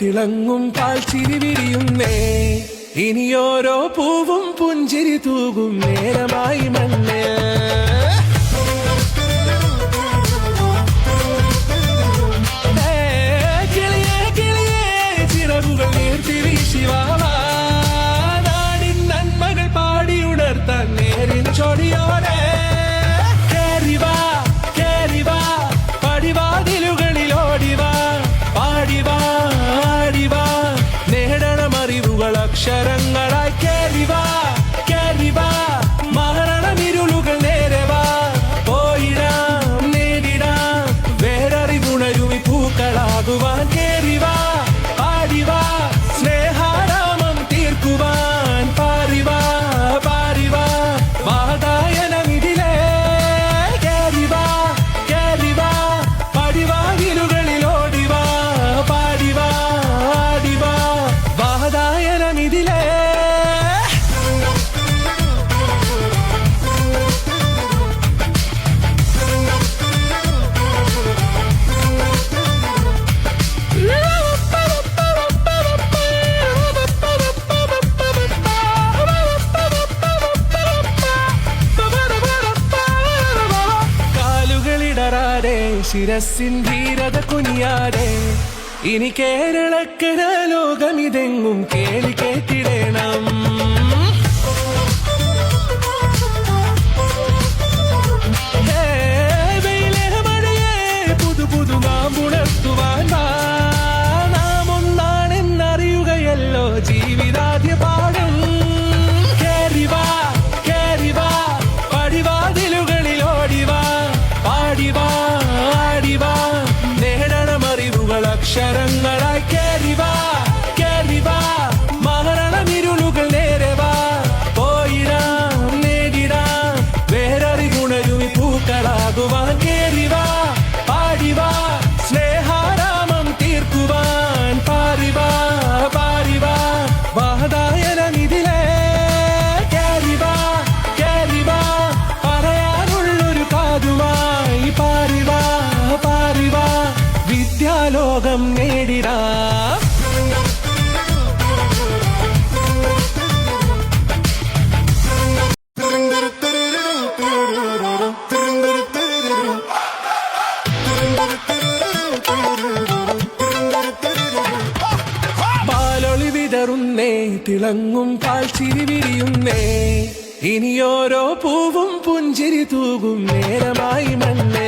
തിളങ്ങും പാൽച്ചിരി വിരിയുന്നേ ഇനിയോരോ പൂവും പുഞ്ചിരി തൂകും നേരമായി മണ്ണ് കിളിയേ കിളിയേ ചിറകുകൾ നീർത്തി വീശിവാവാ നാടിൻ നന്മകൾ പാടിയുണർത്താൻ നേരിൻ ചൊടിയോടെ കേറിവാ കേറിവാ പടിവാതിലുകളിൽ ഓടിവാ പാടിവാ ആടിവാ നേടണമറിവുകൾ അക്ഷരങ്ങളായി കേറിവാ കേറിവാ മരണമിരുളുകൾ നേരവാ പോയിടാം നേടിടാം വേററിവുണരുമി പൂക്കളാകുവാൻ കേറിവാ പാടിവാ സ്നേഹാരാമം തീർക്കുവാൻ പാറിവാ പാറിവാ വാതായനമിതിലേ കേറിവാ കേറിവാ പടിവാതിലുകളിൽ ഓടിവാ പാടിവാ ആടിവാ വാതായനമിതിലേ കാലുകളിടറാതെ ശിരസിൻ ധീരത കുനിയാതെ ഇനി കേരളക്കര ലോകമിതെങ്ങും കേളി കേട്ടിടണം പുതു പുതു മാമ്പുണർത്തുവാൻ നാം ഒന്നാണെന്നറിയുകയല്ലോ ജീവിതാദ്യ പാഠം കേറിവാ കേറിവാ പടിവാതിലുകളിൽ ഓടിവാ പാടിവാ ആടിവാ നേടണമറിവുകൾ അക്ഷരങ്ങളായി കേറിവാ കേറിവാ മരണമിരുളുകൾ നേരവാ പോയിടാം നേടിടാം വേററിവുണരുമി പൂക്കളാകുവാൻ കേറിവാ പാടിവാ സ്നേഹാരാമം തീർക്കുവാൻ പാറിവാ പാറിവാ വാതായനമിതിലേ കേറിവാ കേറിവാ പറയാനുള്ളൊരു കാതുമായി പാറിവാ പാറിവാ വിദ്യാലോകം നേടിടാം പാലൊളി വിതറുന്നേ തിളങ്ങും പാൽച്ചിരി വിരിയുന്നേ ഇനിയോരോ പൂവും പുഞ്ചിരി തൂകും നേരമായി മണ്ണ്